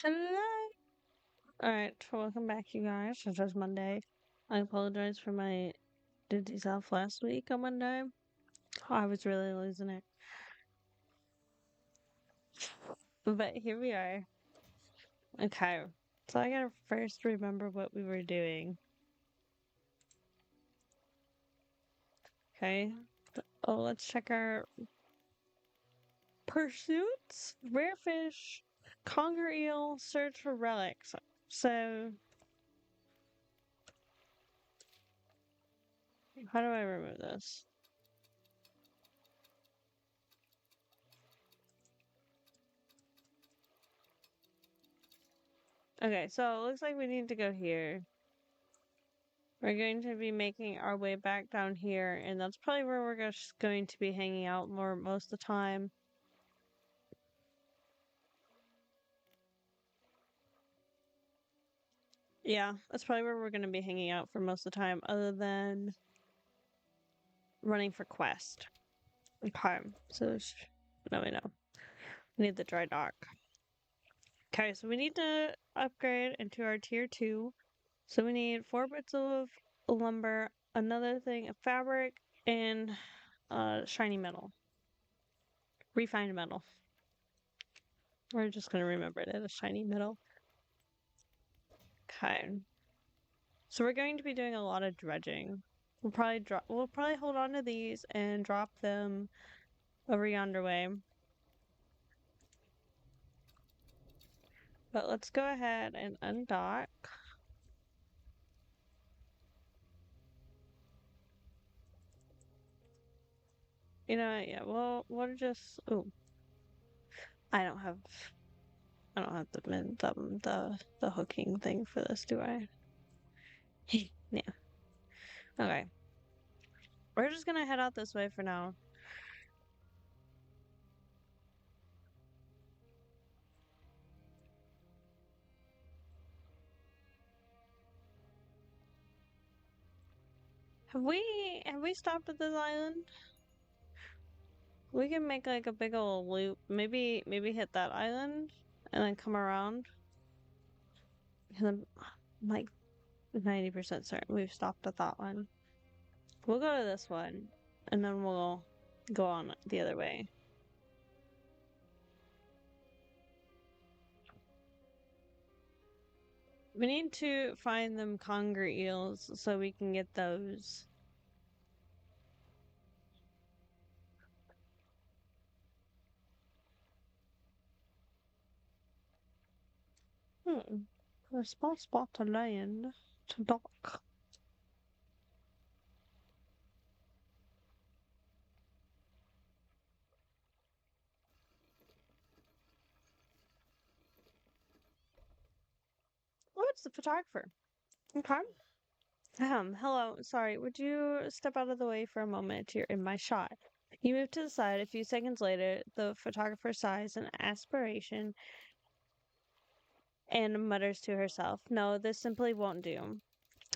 Hello. Alright, welcome back, you guys. It's just Monday. I apologize for my dizzy self last week on Monday. I was really losing it. But here we are. Okay, so I gotta first remember what we were doing. Okay, oh, let's check our pursuits. Rare fish, conger eel, search for relics. So, how do I remove this? Okay, so it looks like we need to go here. We're going to be making our way back down here, and that's probably where we're just going to be hanging out more most of the time. Yeah, that's probably where we're going to be hanging out for most of the time, other than running for quest. Okay, so no, we know. We need the dry dock. Okay, so we need to upgrade into our tier 2. So we need 4 bits of lumber, another thing of fabric, and shiny metal. Refined metal. We're just going to remember it as shiny metal. Okay. So we're going to be doing a lot of dredging. We'll probably hold on to these and drop them over yonder way. But let's go ahead and undock. You know, yeah, we'll just I I don't have the hooking thing for this, do I? Yeah. Okay. We're just gonna head out this way for now. Have we stopped at this island? We can make like a big old loop. Maybe hit that island and then come around. And then like 90% certain we've stopped at that one. We'll go to this one and then we'll go on the other way. We need to find them conger eels so we can get those. A small spot to land to dock. Oh, it's the photographer. Okay. Hello. Sorry, would you step out of the way for a moment? You're in my shot. You move to the side. A few seconds later, the photographer sighs in aspiration and mutters to herself, "No, this simply won't do."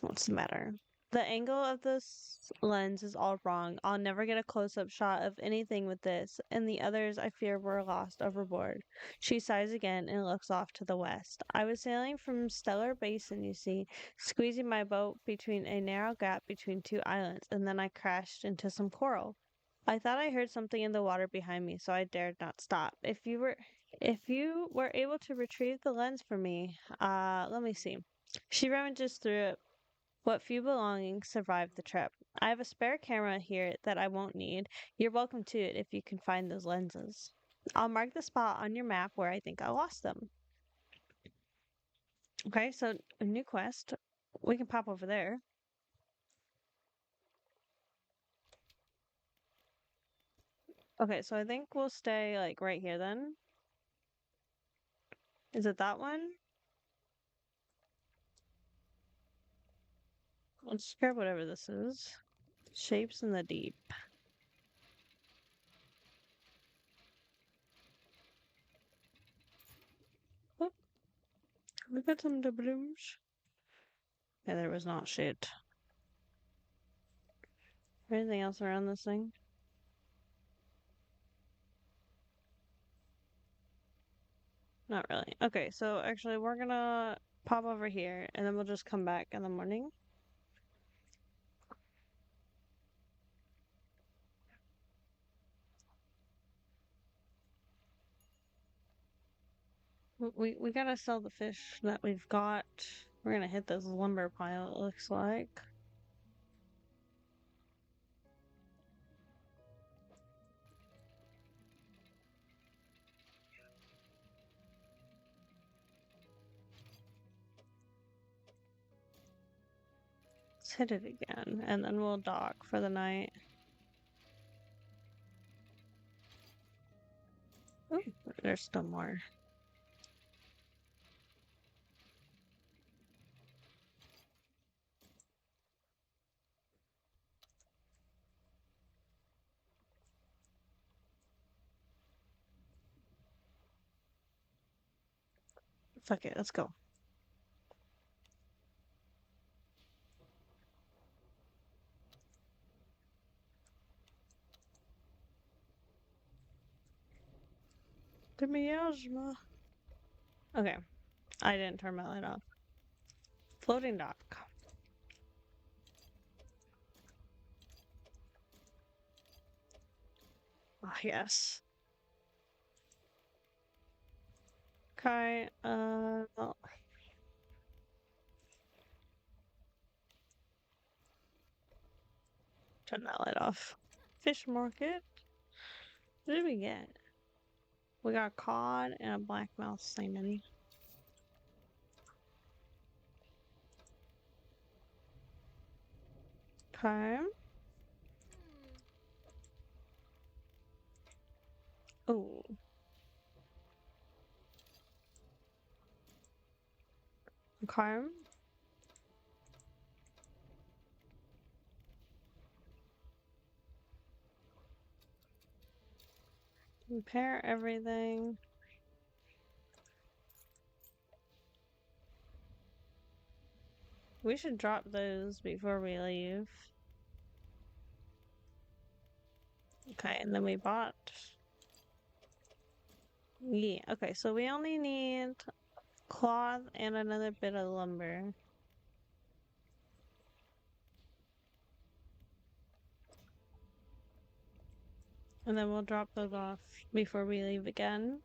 What's the matter? The angle of this lens is all wrong. I'll never get a close-up shot of anything with this, and the others I fear were lost overboard. She sighs again and looks off to the west. I was sailing from Stellar Basin, you see, squeezing my boat between a narrow gap between two islands, and then I crashed into some coral. I thought I heard something in the water behind me, so I dared not stop. If you were able to retrieve the lens for me, let me see. She rummages through it. What few belongings survived the trip. I have a spare camera here that I won't need. You're welcome to it if you can find those lenses. I'll mark the spot on your map where I think I lost them. Okay, so a new quest. We can pop over there. Okay, so I think we'll stay like right here then. Is it that one? Let's grab whatever this is. Shapes in the deep. Oh, we got some doubloons. Yeah, there was not shit. Anything else around this thing? Not really. Okay, so actually we're gonna pop over here and then we'll just come back in the morning. We gotta sell the fish that we've got. We're gonna hit this lumber pile, it looks like. Let's hit it again, and then we'll dock for the night. Ooh, there's still more. Fuck it, let's go. The miasma. Okay, I didn't turn my light off. Floating dock. Ah, yes. Okay, oh, turn that light off. Fish market. What did we get? We got cod and a blackmouth salmon. Okay. Oh. Okay. Repair everything. We should drop those before we leave. Okay, and then we bought. Yeah, okay, so we only need cloth and another bit of lumber. And then we'll drop those off before we leave again.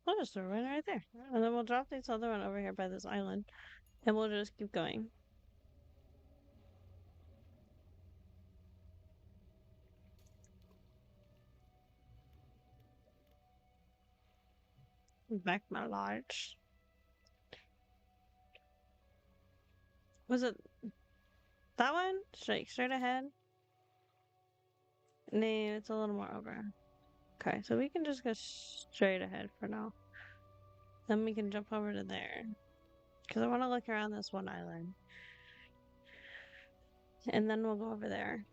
I'll just throw it right there. And then we'll drop this other one over here by this island. And we'll just keep going. Back my lodge. Was it that one? Straight ahead? No, it's a little more over. Okay, so we can just go straight ahead for now. Then we can jump over to there. Because I want to look around this one island. And then we'll go over there.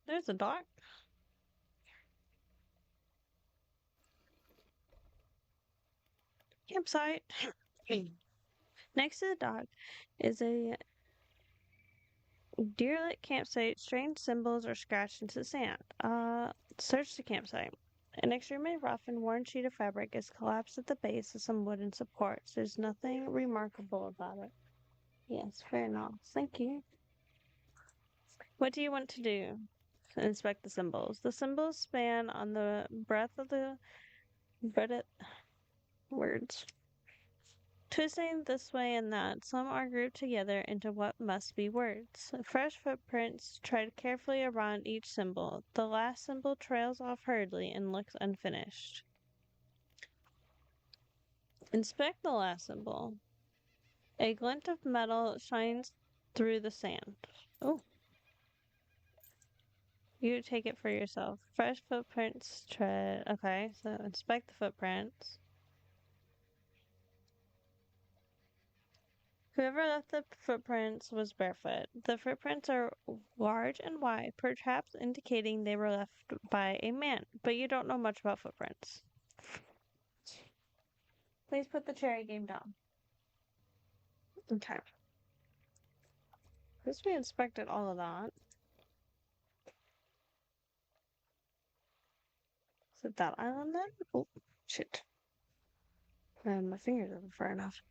There's a dock. Campsite. Next to the dock is a derelict campsite. Strange symbols are scratched into the sand. Search the campsite. An extremely rough and worn sheet of fabric is collapsed at the base of some wooden supports. There's nothing remarkable about it. Yes, fair enough. Thank you. What do you want to do? Inspect the symbols. The symbols span on the breadth of the breadth words. Twisting this way and that, some are grouped together into what must be words. Fresh footprints tread carefully around each symbol. The last symbol trails off hurriedly and looks unfinished. Inspect the last symbol. A glint of metal shines through the sand. Oh, you take it for yourself. Fresh footprints tread. Okay, so inspect the footprints. Whoever left the footprints was barefoot. The footprints are large and wide, perhaps indicating they were left by a man, but you don't know much about footprints. Please put the cherry game down. Okay. Guess we inspected all of that. Is it that island then? Oh, shit. My fingers aren't far enough.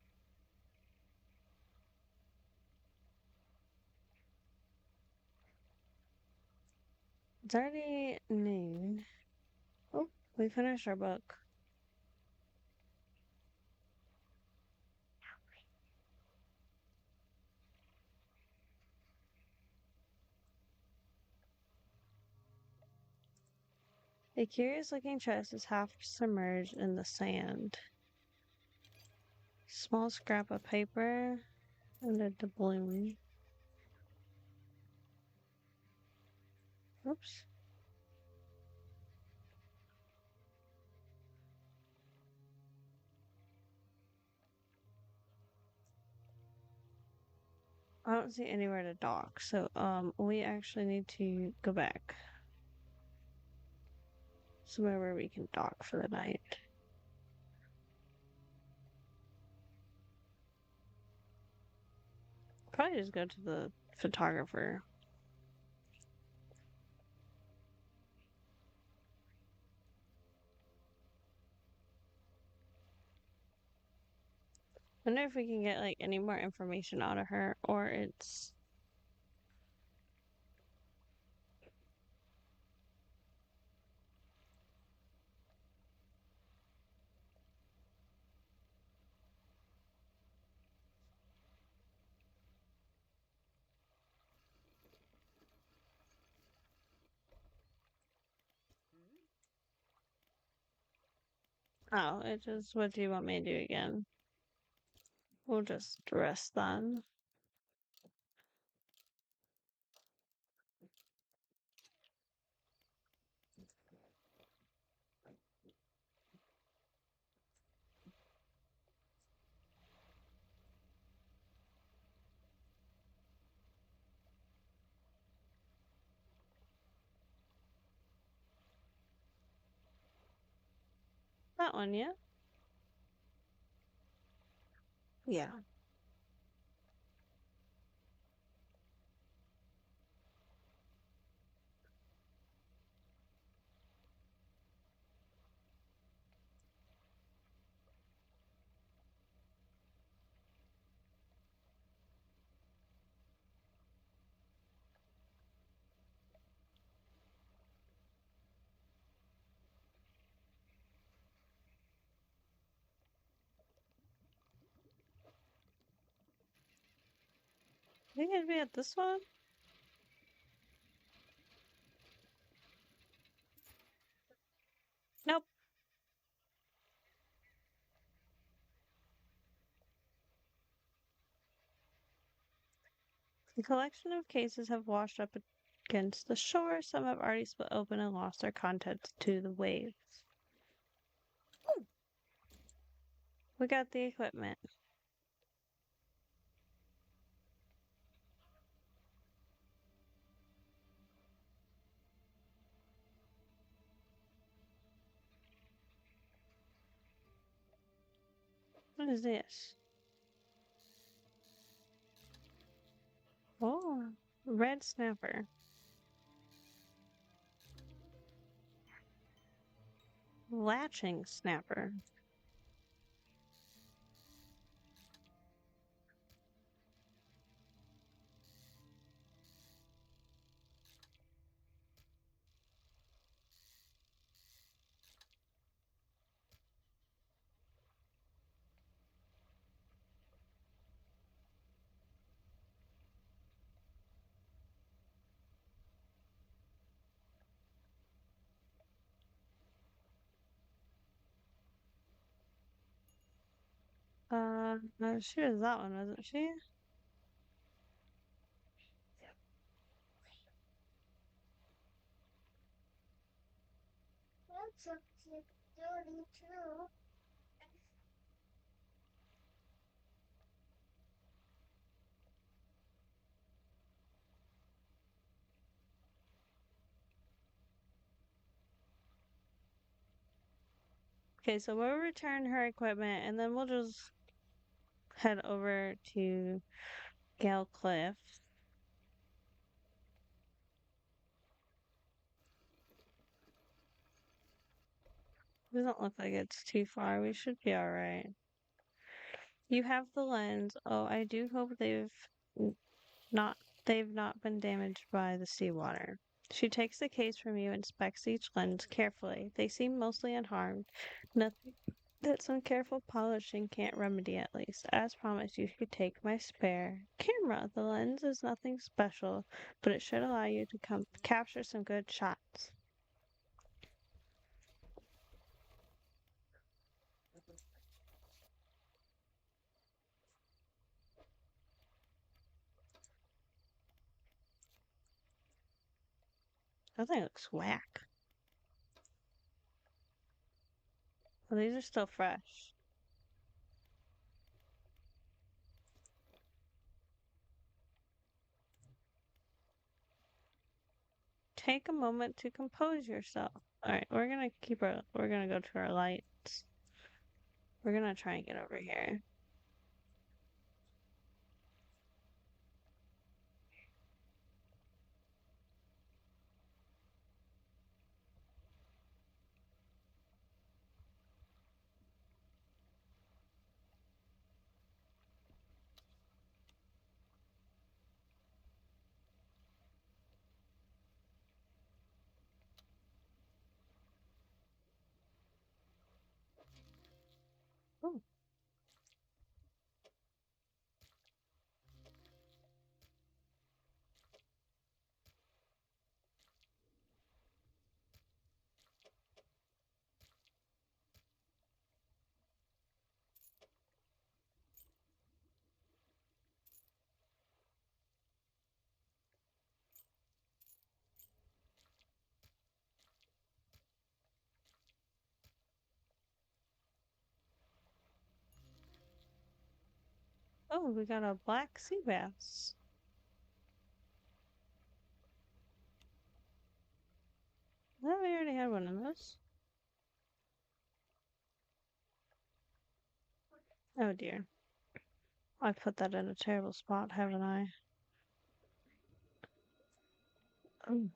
It's already noon. Oh, we finished our book. A curious looking chest is half submerged in the sand. Small scrap of paper and a doubloon. Oops. I don't see anywhere to dock, so we actually need to go back. Somewhere where we can dock for the night. Probably just go to the photographer. Wonder if we can get like any more information out of her, or it's oh, it just what do you want me to do again? We'll just rest then. That one, yeah? Yeah. I think it'd be at this one. Nope. The collection of cases have washed up against the shore. Some have already split open and lost their contents to the waves. Ooh. We got the equipment. What is this? Oh, red snapper. Latching snapper. She was that one, wasn't she? Okay, so we'll return her equipment and then we'll just head over to Gale Cliff. Doesn't look like it's too far. We should be alright. You have the lens. Oh, I do hope n- not they've not been damaged by the seawater. She takes the case from you and inspects each lens carefully. They seem mostly unharmed. Nothing that some careful polishing can't remedy at least. As promised, you could take my spare camera. The lens is nothing special, but it should allow you to capture some good shots. That thing looks whack. Well, these are still fresh. Take a moment to compose yourself. Alright, we're gonna go to our lights. We're gonna try and get over here. Oh, oh, we got a black sea bass. I thought we already had one of those. Oh dear. I put that in a terrible spot, haven't I? Oh,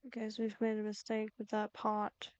I guess we've made a mistake with that pot.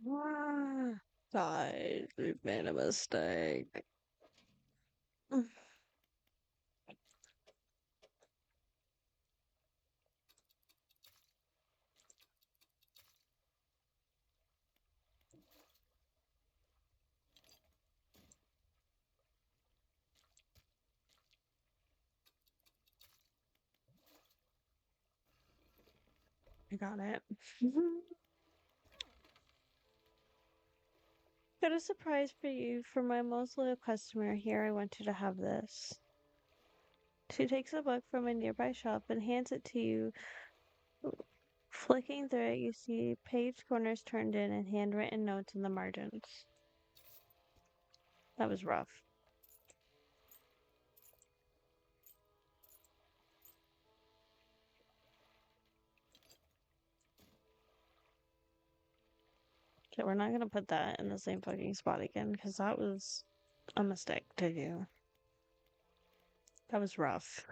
Ah, guys, we've made a mistake. I got it. Got a surprise for you for my most loyal customer. Here, I want you to have this. She takes a book from a nearby shelf and hands it to you. Flicking through it, you see page corners turned in and handwritten notes in the margins. That was rough. Okay, we're not gonna put that in the same fucking spot again, because that was a mistake to do. That was rough.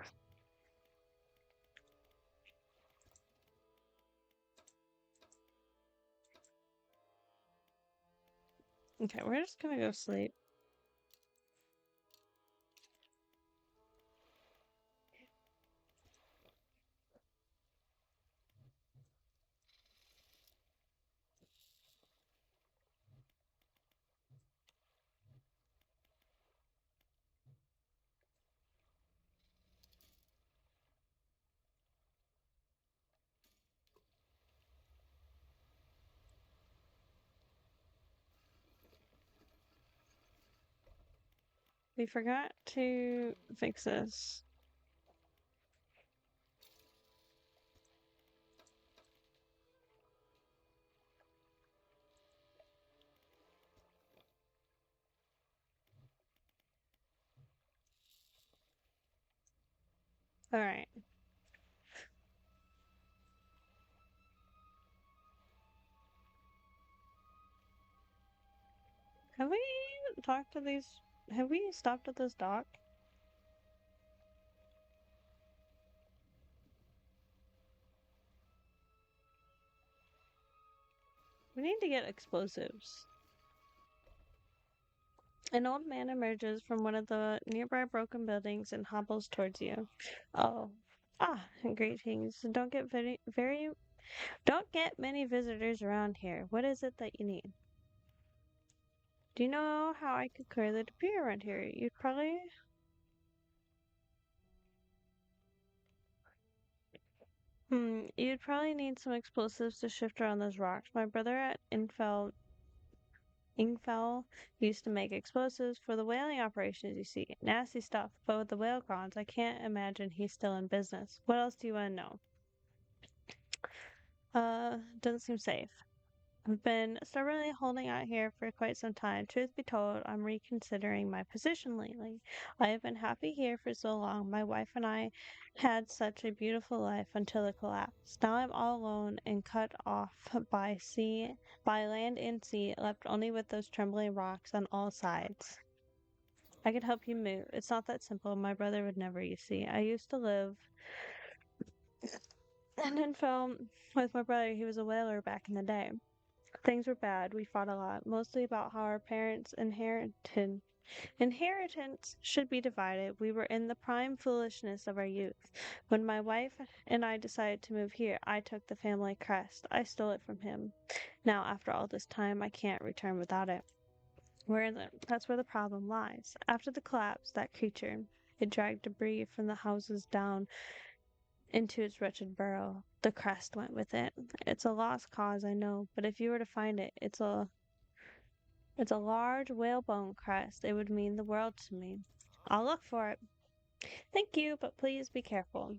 Okay, we're just gonna go sleep. We forgot to fix this. Alright. Have we talked to these? Have we stopped at this dock? We need to get explosives. An old man emerges from one of the nearby broken buildings and hobbles towards you. Oh. Ah, greetings. Don't get many visitors around here. What is it that you need? Do you know how I could clear the debris around here? You'd probably need some explosives to shift around those rocks. My brother at Ingfell used to make explosives for the whaling operations, you see. Nasty stuff, but with the whale grounds, I can't imagine he's still in business. What else do you want to know? Doesn't seem safe. I've been stubbornly holding out here for quite some time. Truth be told, I'm reconsidering my position lately. I have been happy here for so long. My wife and I had such a beautiful life until the collapse. Now I'm all alone and cut off by land and sea, left only with those trembling rocks on all sides. I could help you move. It's not that simple. My brother would never, you see. I used to live and then fell with my brother. He was a whaler back in the day. Things were bad. We fought a lot, mostly about how our parents' inheritance should be divided. We were in the prime foolishness of our youth. When my wife and I decided to move here, I took the family crest. I stole it from him. Now, after all this time, I can't return without it. That's where the problem lies. After the collapse, that creature, it dragged debris from the houses down into its wretched burrow. The crest went with it. It's a lost cause, I know, but if you were to find it, it's a large whalebone crest. It would mean the world to me. I'll look for it. Thank you, but please be careful.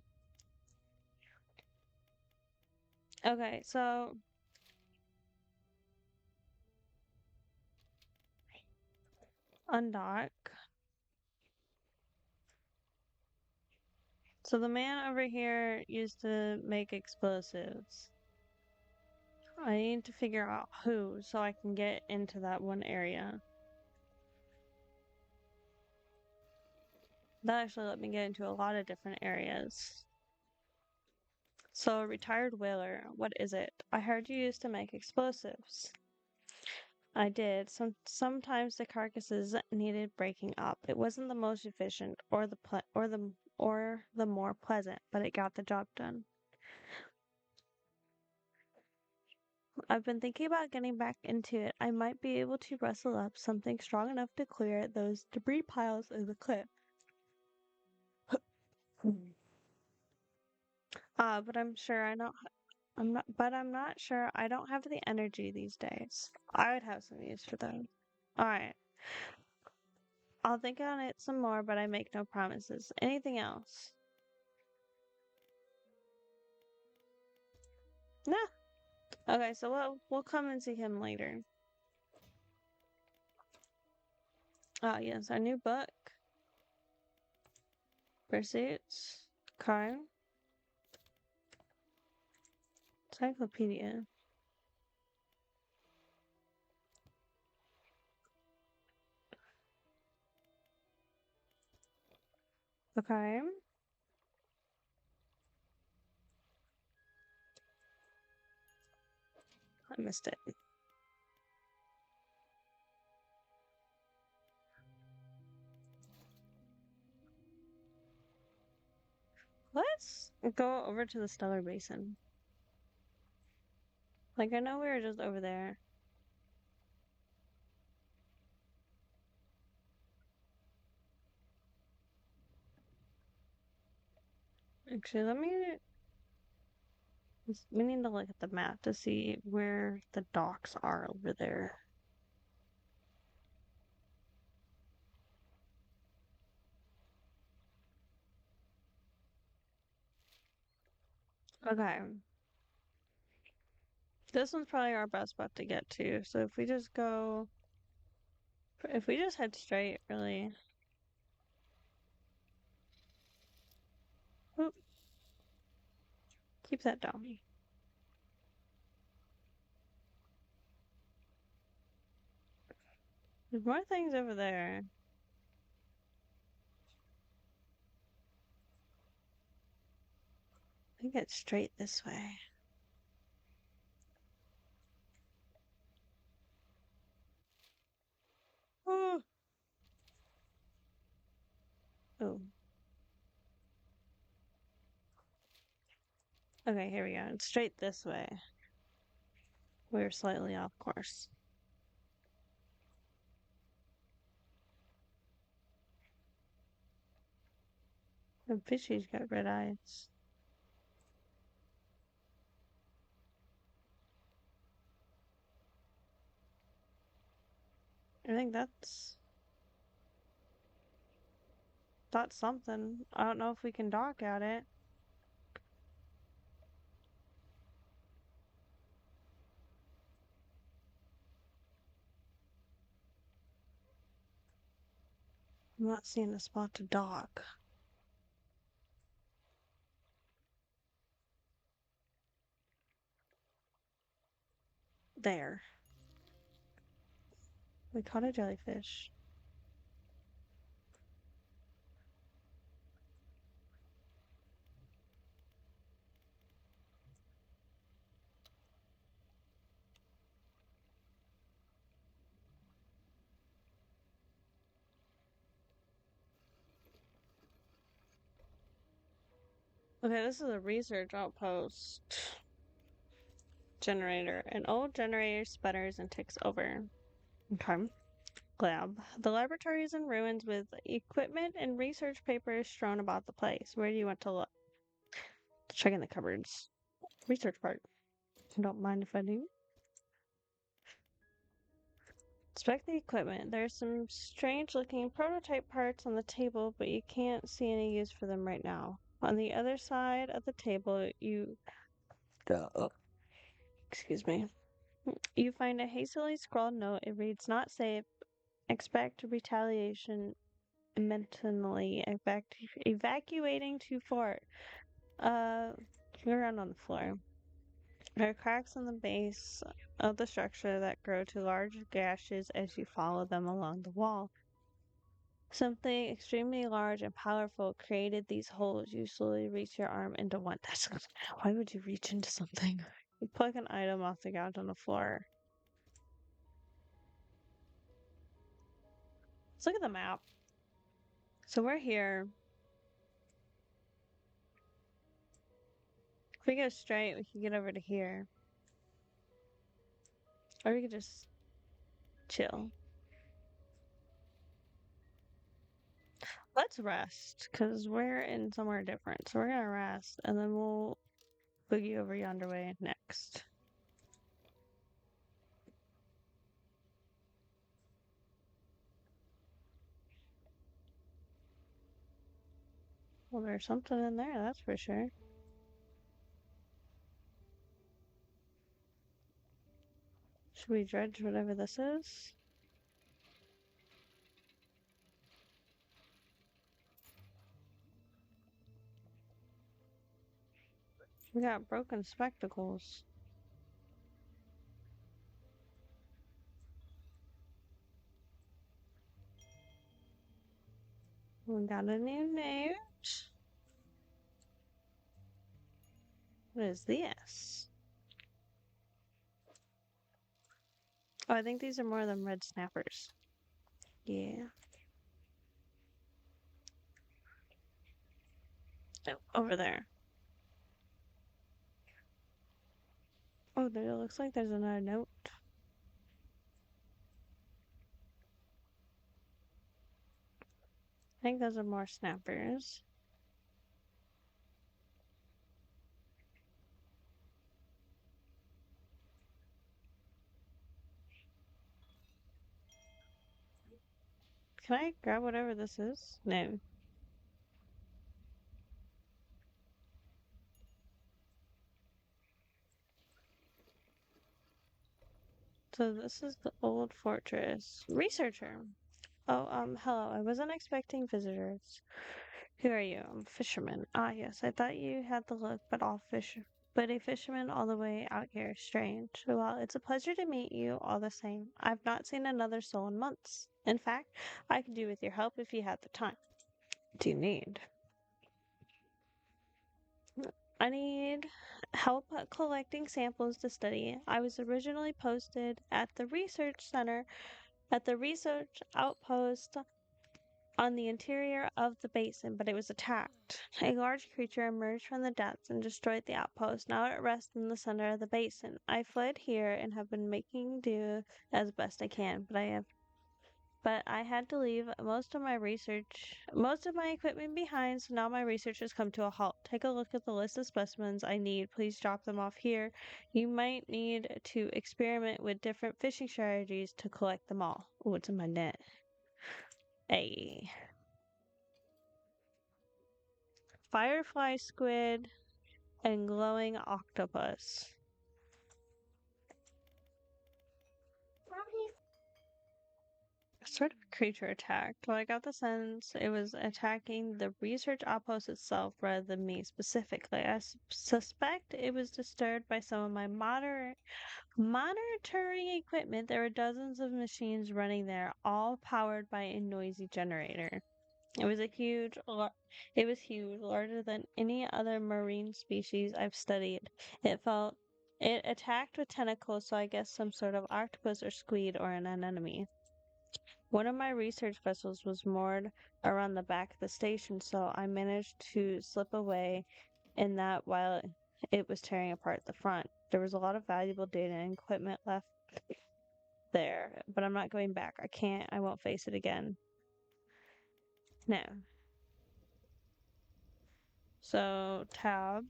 Okay, so undock. So the man over here used to make explosives. I need to figure out who so I can get into that one area. That actually let me get into a lot of different areas. So, retired whaler, what is it? I heard you used to make explosives. I did. Sometimes the carcasses needed breaking up. It wasn't the most efficient or the more pleasant, but it got the job done. I've been thinking about getting back into it. I might be able to rustle up something strong enough to clear those debris piles in the cliff. But I'm not sure I don't have the energy these days. I would have some use for them. Alright. I'll think on it some more, but I make no promises. Anything else? No. Okay, so we'll come and see him later. Oh yes, our new book. Pursuits. Crime. Encyclopedia. Okay. I missed it. Let's go over to the Stellar Basin. Like, I know we were just over there. Actually, we need to look at the map to see where the docks are over there. Okay. This one's probably our best bet to get to. So if we just head straight, really. Oop, keep that down. There's more things over there. I think it's straight this way. Oh. Oh. Okay, here we go. It's straight this way. We're slightly off course. The fishy's got red eyes. I think that's something. I don't know if we can dock at it. I'm not seeing a spot to dock. There. We caught a jellyfish. Okay, this is a research outpost. Generator. An old generator sputters and ticks over. Okay. Lab. The laboratory is in ruins with equipment and research papers strewn about the place. Where do you want to look? Check in the cupboards. Research part. Don't mind if I do. Inspect the equipment. There's some strange looking prototype parts on the table, but you can't see any use for them right now. On the other side of the table, excuse me. You find a hastily scrawled note. It reads, "Not safe. Expect retaliation mentally. Evacuating to fort." Uh, Look around on the floor. There are cracks in the base of the structure that grow to large gashes as you follow them along the wall. Something extremely large and powerful created these holes. You slowly reach your arm into one. Why would you reach into something? You pluck an item off the couch on the floor. Let's look at the map. So we're here. If we go straight, we can get over to here. Or we could just chill. Let's rest, because we're in somewhere different. So we're gonna rest, and then we'll boogie over yonder way next. Well, there's something in there, that's for sure. Should we dredge whatever this is? We got broken spectacles. We got a new note. What is this? Oh, I think these are more than red snappers. Yeah. Oh, over there. Oh, there looks like there's another note. I think those are more snappers. Can I grab whatever this is? No. So this is the old fortress. Researcher. Oh, hello. I wasn't expecting visitors. Who are you? I'm a fisherman. Ah, yes. I thought you had the look, but a fisherman all the way out here. Strange. Well, it's a pleasure to meet you all the same. I've not seen another soul in months. In fact, I could do with your help if you had the time. Do you need? I need help collecting samples to study. I was originally posted at the research center, at the research outpost on the interior of the basin, but it was attacked. A large creature emerged from the depths and destroyed the outpost. Now it rests in the center of the basin. I fled here and have been making do as best I can, but I had to leave most of my equipment behind, so now my research has come to a halt. Take a look at the list of specimens I need. Please drop them off here. You might need to experiment with different fishing strategies to collect them all. Oh, it's in my net. A firefly squid and glowing octopus. Sort of creature attacked. Well, I got the sense it was attacking the research outpost itself rather than me specifically. Suspect it was disturbed by some of my monitoring equipment. There were dozens of machines running there, all powered by a noisy generator. It was it was huge, larger than any other marine species I've studied. It attacked with tentacles, so I guess some sort of octopus or squid or an anemone. One of my research vessels was moored around the back of the station, so I managed to slip away in that while it was tearing apart the front. There was a lot of valuable data and equipment left there, but I'm not going back. I won't face it again. No. So, tab,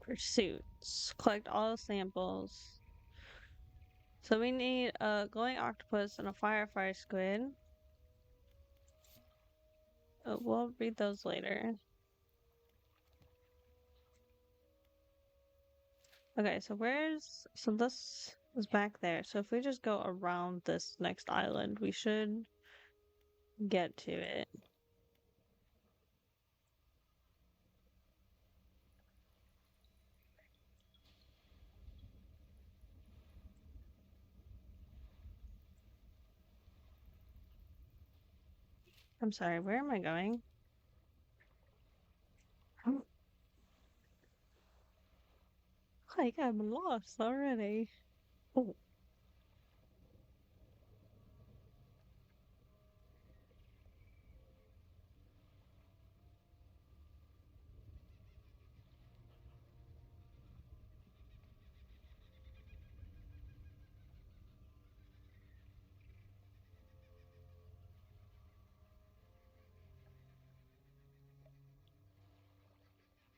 pursuits, collect all samples. So we need a glowing octopus and a firefly squid. We'll read those later. Okay, so this is back there. So if we just go around this next island, we should get to it. I'm sorry, where am I going? Oh, like I'm lost already. Oh,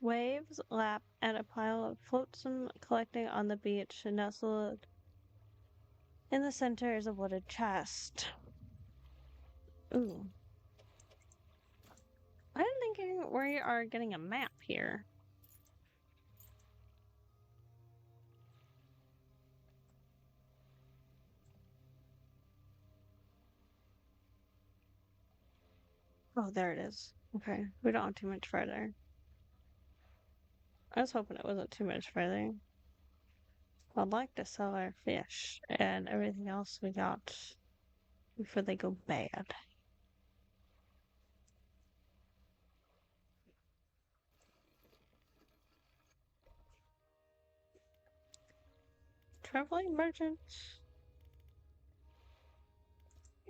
waves lap at a pile of flotsam collecting on the beach, nestled in the center is a wooded chest. Ooh. I'm thinking we are getting a map here. Oh, there it is. Okay, we don't have too much further. I was hoping it wasn't too much further. I'd like to sell our fish and everything else we got. before they go bad. Traveling merchants.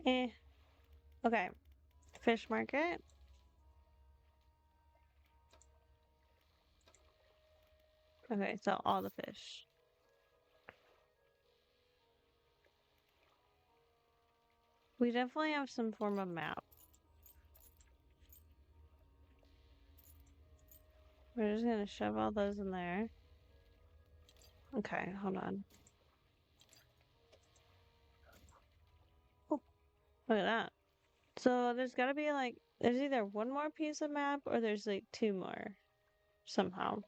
Eh. Okay. Fish market. Okay, so all the fish. We definitely have some form of map. We're just gonna shove all those in there. Okay, hold on. Oh, look at that. So there's gotta be like, there's either one more piece of map or there's like two more somehow.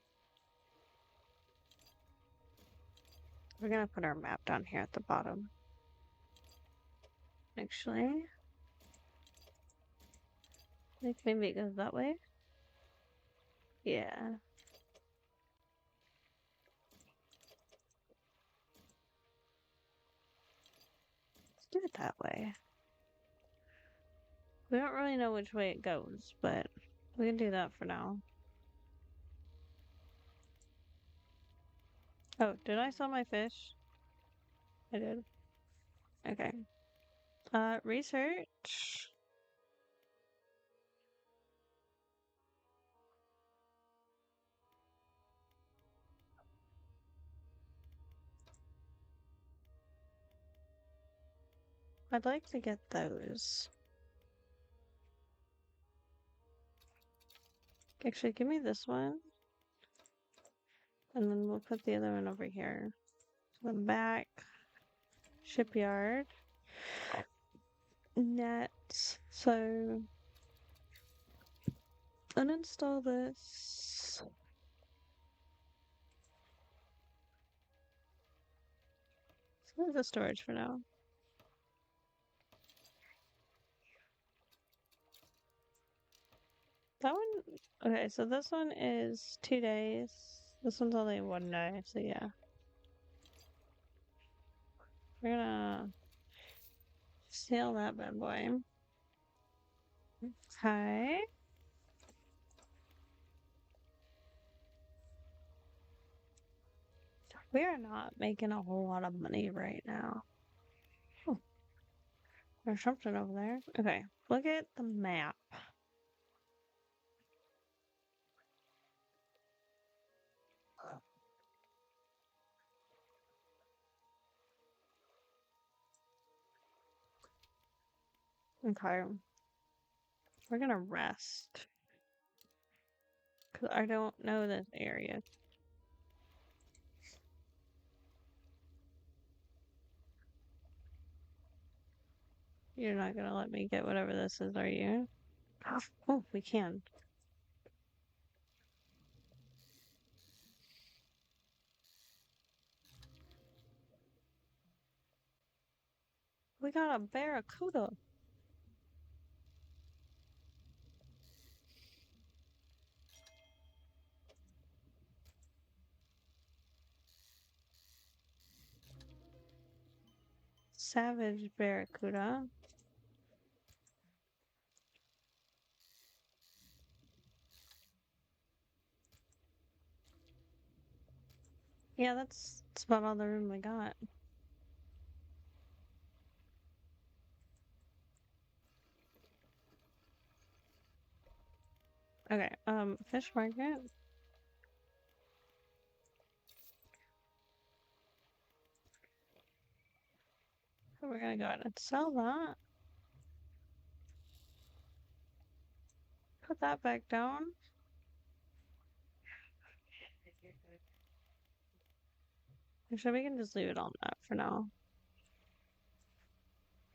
We're gonna put our map down here at the bottom. Actually, like maybe it goes that way. Yeah. Let's do it that way. We don't really know which way it goes, but we can do that for now. Oh, did I sell my fish? I did. Okay. Research. I'd like to get those. Actually, give me this one. And then we'll put the other one over here. So then back. Shipyard. Net. So uninstall this. So there's the storage for now. That one, okay, so this one is 2 days. This one's only 1 day, so yeah. We're gonna sail that bad boy. Okay. We are not making a whole lot of money right now. Oh, there's something over there. Okay, look at the map. Okay, we're gonna rest. Because I don't know this area. You're not gonna let me get whatever this is, are you? Oh, we can. We got a barracuda. Savage barracuda. Yeah, that's about all the room we got. Okay, fish market. So we're gonna go ahead and sell that. Put that back down. Actually, we can just leave it on that for now.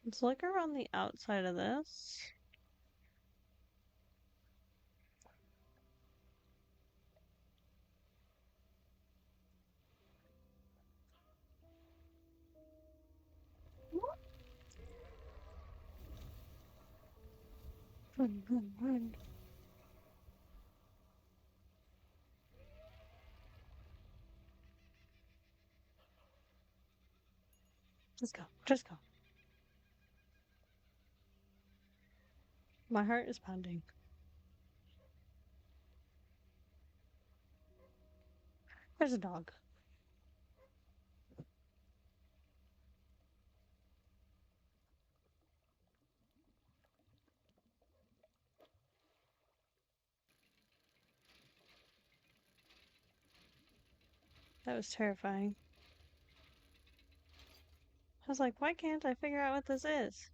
Let's look around the outside of this. Run, run, run. Just go, just go. My heart is pounding. There's a dog. That was terrifying. I was like, why can't I figure out what this is?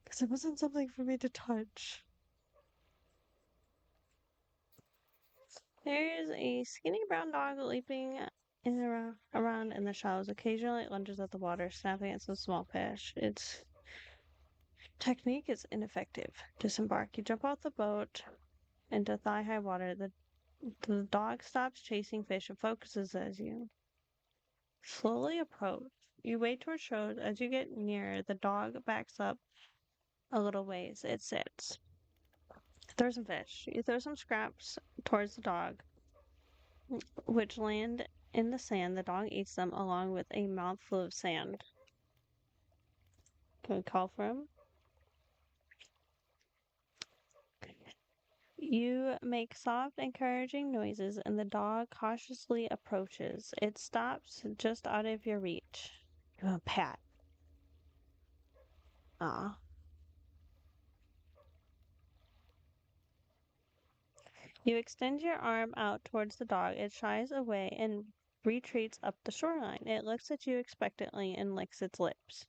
Because it wasn't something for me to touch. There is a skinny brown dog leaping around in the shallows. Occasionally, it lunges at the water, snapping at some small fish. Its technique is ineffective. Disembark. You jump off the boat into thigh-high water. The dog stops chasing fish and focuses as you slowly approach. You wait towards shores. As you get nearer, the dog backs up a little ways. It sits. Throw some fish. You throw some scraps towards the dog, which land in the sand. The dog eats them along with a mouthful of sand. Can we call for him? You make soft, encouraging noises, and the dog cautiously approaches. It stops just out of your reach. You pat. Ah. You extend your arm out towards the dog. It shies away and retreats up the shoreline. It looks at you expectantly and licks its lips.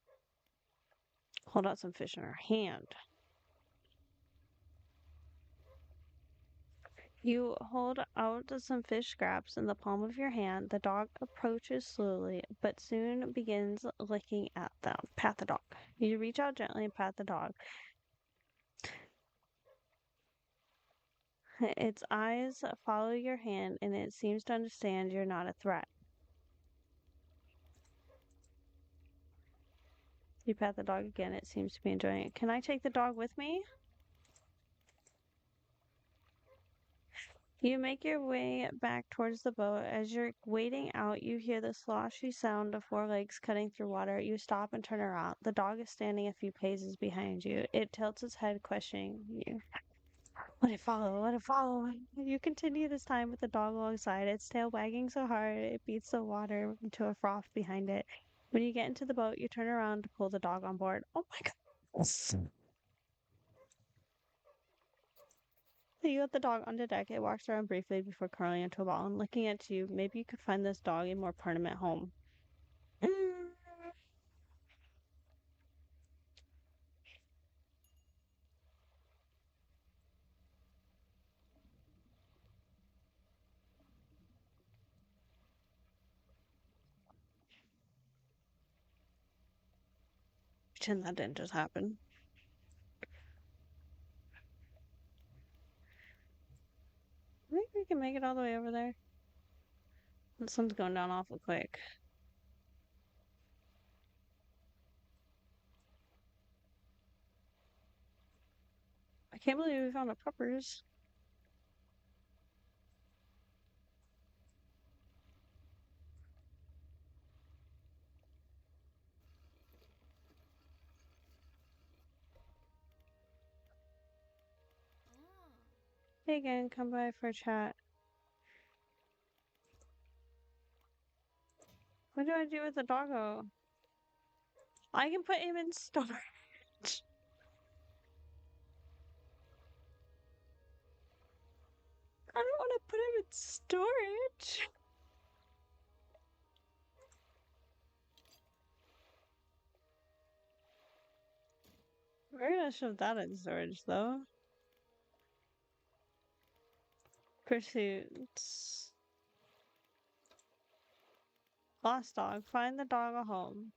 Hold out some fish in her hand. You hold out some fish scraps in the palm of your hand. The dog approaches slowly, but soon begins licking at them. Pat the dog. You reach out gently and pat the dog. Its eyes follow your hand, and it seems to understand you're not a threat. You pat the dog again. It seems to be enjoying it. Can I take the dog with me? You make your way back towards the boat. As you're wading out, you hear the sloshy sound of four legs cutting through water. You stop and turn around. The dog is standing a few paces behind you. It tilts its head, questioning you. Let it follow, let it follow. You continue this time with the dog alongside, its tail wagging so hard it beats the water into a froth behind it. When you get into the boat, you turn around to pull the dog on board. Oh my god. You let the dog onto deck. It walks around briefly before curling into a ball and looking at you. Maybe you could find this dog a more permanent home. Mm. Pretend that didn't just happen. I think we can make it all the way over there. The sun's going down awful quick. I can't believe we found a puppers. Hey again, come by for a chat. What do I do with the doggo? I can put him in storage. I don't want to put him in storage. We're gonna shove that in storage though. Pursuits. Lost dog. Find the dog a home.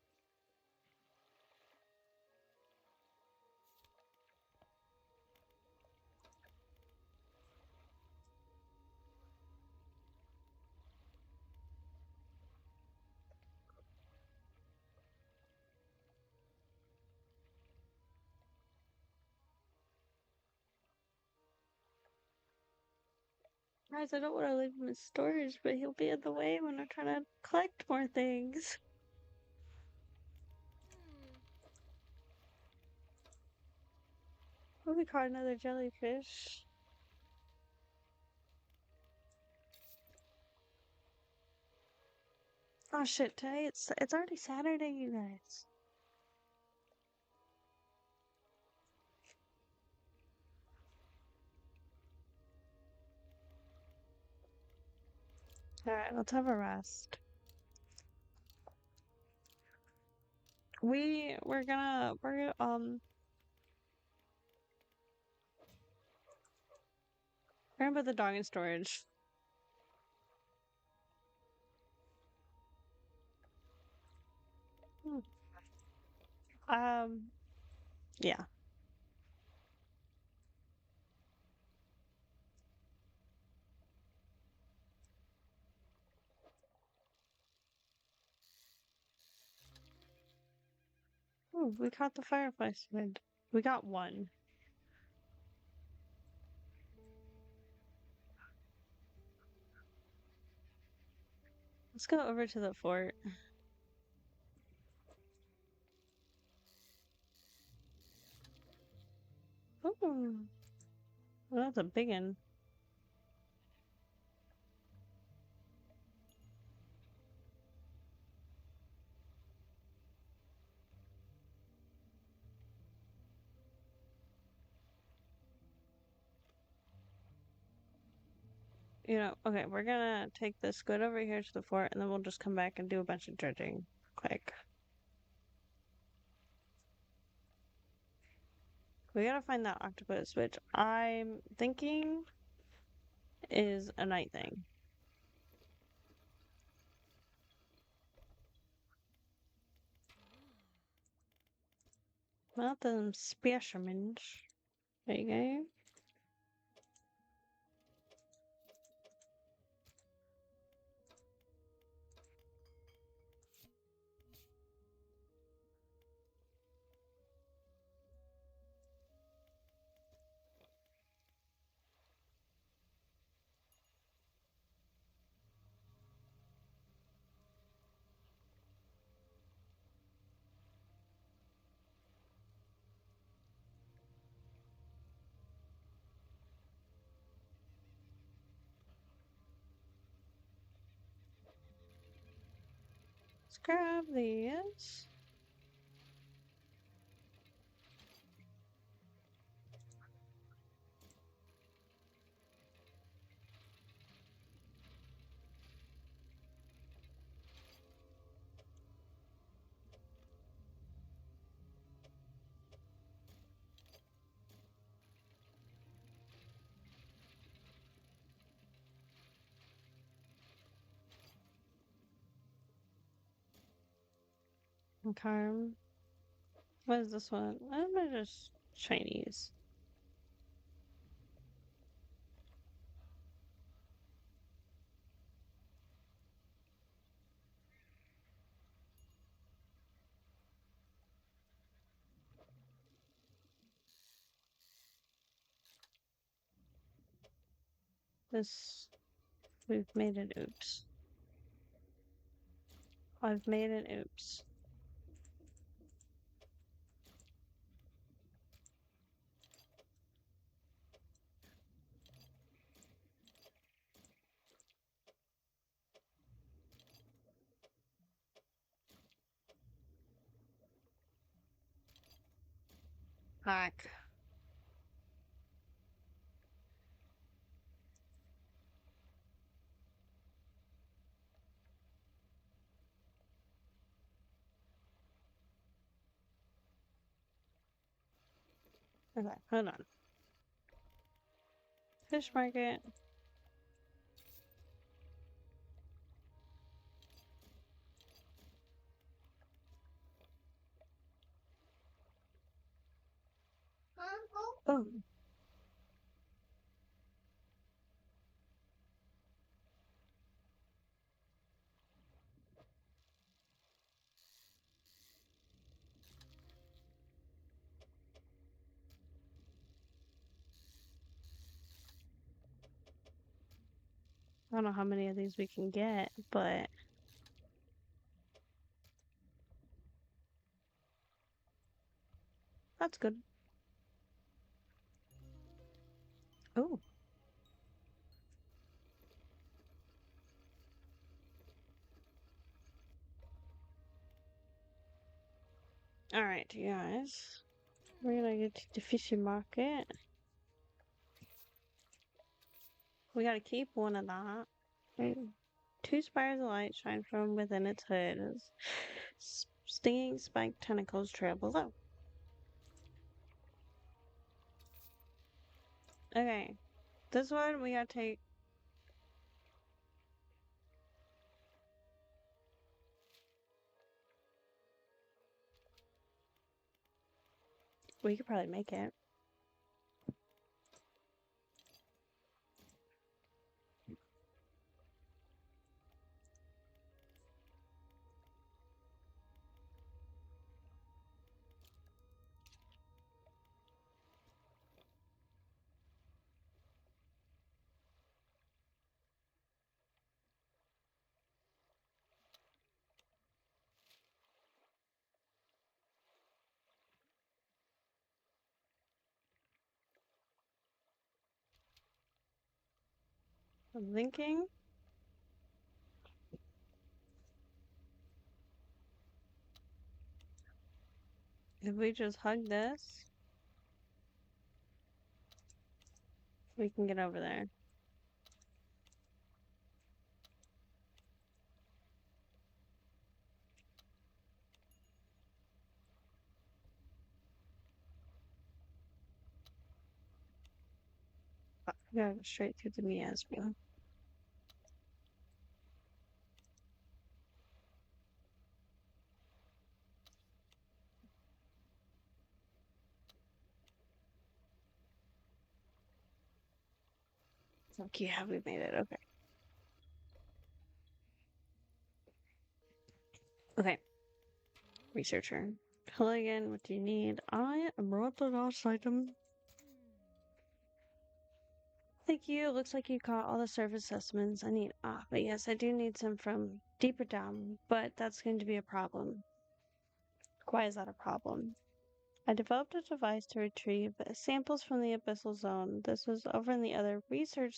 Guys, I don't want to leave him in storage, but he'll be in the way when I'm trying to collect more things. Oh, we caught another jellyfish. Oh shit, today it's already Saturday, you guys. Alright, let's have a rest. We're gonna put the dog in storage. Hmm. Um, yeah. Ooh, we caught the firefly squid. We got one. Let's go over to the fort. Ooh, well, that's a big one. Okay, we're gonna take this squid over here to the fort, and then we'll just come back and do a bunch of dredging quick. We gotta find that octopus, which I'm thinking is a night thing. Not them specimens. There you go. Let's grab these. Okay. What is this one? I'm gonna just Chinese. This, we've made an oops. I've made an oops. Hack. Okay, hold on. Fish market. Oh, I don't know how many of these we can get, but that's good. Oh. Alright, you guys. We're gonna get to the fishing market. We gotta keep one of that. Mm. Two spires of light shine from within its hood as stinging spiked tentacles trail below. Okay. This one we gotta take. We could probably make it. I'm thinking if we just hug this, we can get over there. We gotta go straight through the miasma. Okay, yeah, we made it. Okay. Okay. Researcher. Hello again, what do you need? I am brought the last item. Thank you. Looks like you got all the surface specimens I need. Ah, but yes, I do need some from deeper down, but that's going to be a problem. Why is that a problem? I developed a device to retrieve samples from the abyssal zone. This was over in the other research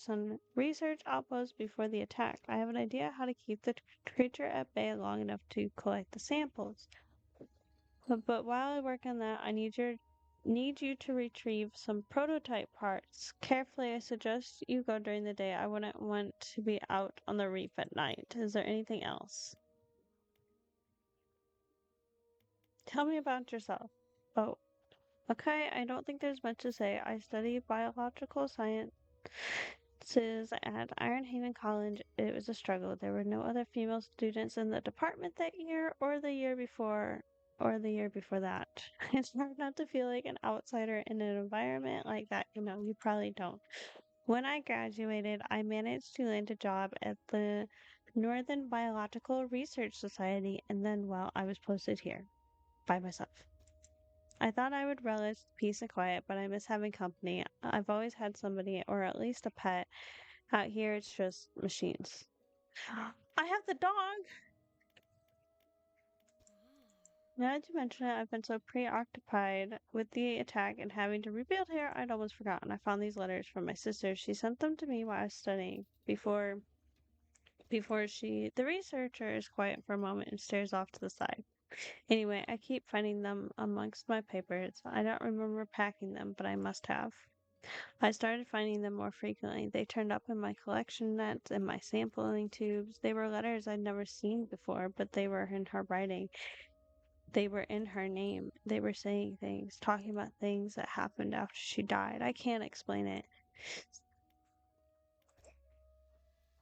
outpost before the attack. I have an idea how to keep the creature at bay long enough to collect the samples. But while I work on that, I need you to retrieve some prototype parts. Carefully, I suggest you go during the day. I wouldn't want to be out on the reef at night. Is there anything else? Tell me about yourself. Oh, okay, I don't think there's much to say. I study biological sciences at Iron Haven College. It was a struggle. There were no other female students in the department that year or the year before or the year before that. It's hard not to feel like an outsider in an environment like that. You probably don't. When I graduated, I managed to land a job at the Northern Biological Research Society, and then, well, I was posted here by myself. I thought I would relish peace and quiet, but I miss having company. I've always had somebody, or at least a pet. Out here, it's just machines. I have the dog! Now that you mention it, I've been so preoccupied with the attack and having to rebuild here, I'd almost forgotten. I found these letters from my sister. She sent them to me while I was studying. The researcher is quiet for a moment and stares off to the side. Anyway, I keep finding them amongst my papers. I don't remember packing them, but I must have. I started finding them more frequently. They turned up in my collection nets and my sampling tubes. They were letters I'd never seen before, but they were in her writing. They were in her name. They were saying things, talking about things that happened after she died. I can't explain it.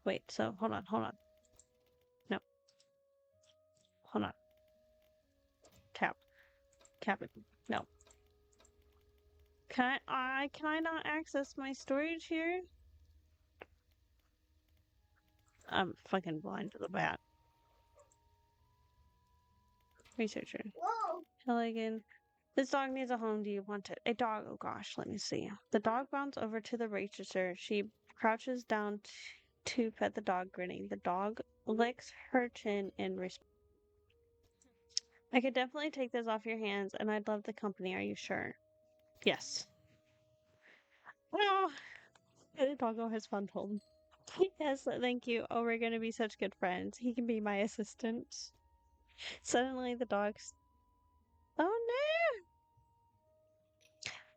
Wait, so hold on. No, hold on. Cap. Cap it. No. Can I not access my storage here? I'm fucking blind to the bat. Researcher. Whoa. Helligan. This dog needs a home. Do you want it? A dog. Oh gosh, let me see. The dog bounds over to the researcher. She crouches down to pet the dog, grinning. The dog licks her chin in response. I could definitely take this off your hands, and I'd love the company. Are you sure? Yes. Well, The doggo has fun home. Yes, thank you. Oh, we're gonna be such good friends. He can be my assistant. Suddenly the dog's Oh no!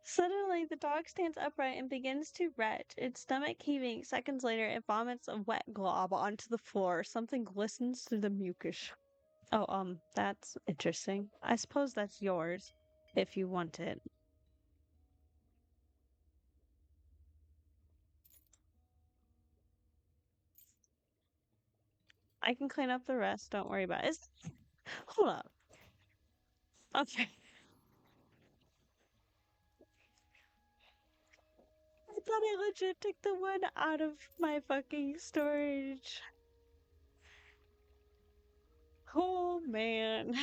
Suddenly the dog stands upright and begins to retch, its stomach heaving. Seconds later, it vomits a wet glob onto the floor. Something glistens through the mucus. Oh, that's interesting. I suppose that's yours, if you want it. I can clean up the rest. Don't worry about it. Hold up. Okay. I thought I legit took the one out of my fucking storage. Oh man.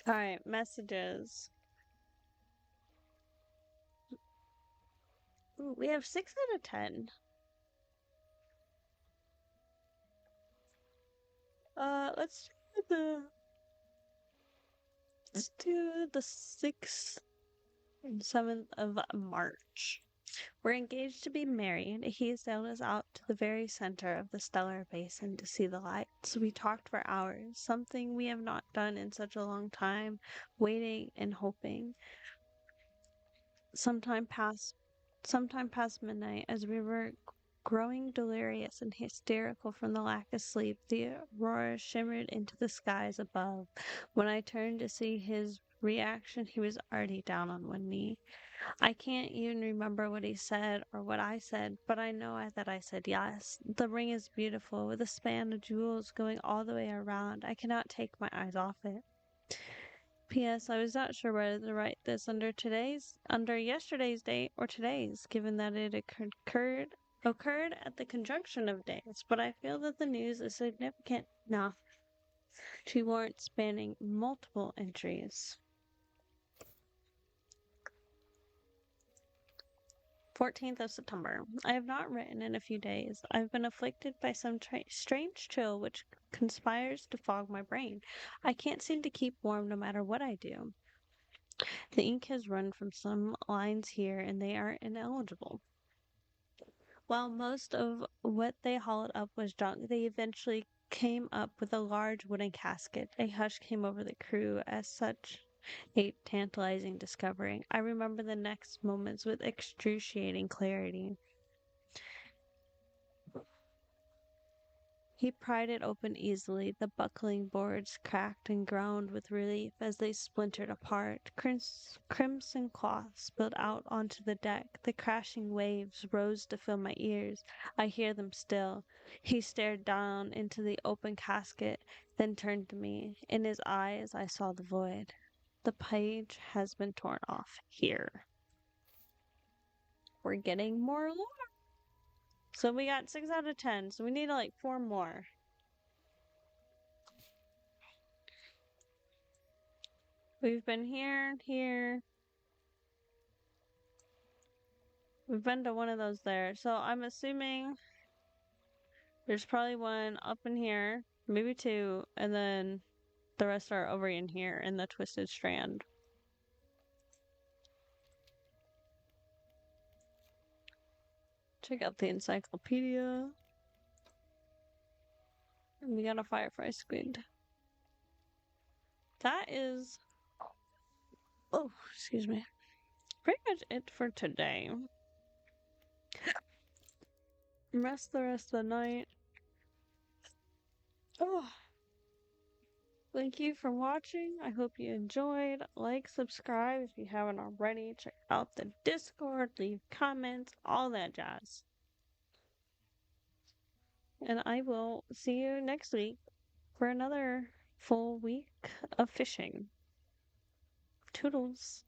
Alright, messages. Ooh, we have 6 out of 10. Let's do the 6th and 7th of March. We're engaged to be married. He sailed us out to the very center of the stellar basin to see the lights. We talked for hours, something we have not done in such a long time, waiting and hoping. Sometime past Sometime past midnight, as we were growing delirious and hysterical from the lack of sleep, the aurora shimmered into the skies above. When I turned to see his reaction, he was already down on one knee. I can't even remember what he said or what I said, but I know that I said yes. The ring is beautiful, with a span of jewels going all the way around. I cannot take my eyes off it. P.S. I was not sure whether to write this under yesterday's date or today's, given that it occurred at the conjunction of days, but I feel that the news is significant enough to warrant spanning multiple entries. 14th of September. I have not written in a few days. I've been afflicted by some strange chill which conspires to fog my brain. I can't seem to keep warm no matter what I do. The ink has run from some lines here and they are ineligible. While most of what they hauled up was junk, they eventually came up with a large wooden casket. A hush came over the crew as such a tantalizing discovery. I remember the next moments with excruciating clarity. He pried it open easily. The buckling boards cracked and groaned with relief as they splintered apart. Crimson cloth spilled out onto the deck. The crashing waves rose to fill my ears. I hear them still. He stared down into the open casket, then turned to me. In his eyes, I saw the void. The page has been torn off here. We're getting more lore. So we got 6 out of 10, so we need like 4 more. We've been here, here. We've been to one of those there. So I'm assuming there's probably one up in here, maybe 2, and then the rest are over in here in the Twisted Strand. Check out the encyclopedia. And we got a firefly squid. That is, oh, excuse me, pretty much it for today. Rest the rest of the night. Oh, thank you for watching. I hope you enjoyed. Like, subscribe if you haven't already. Check out the Discord, leave comments, all that jazz. And I will see you next week for another full week of fishing. Toodles.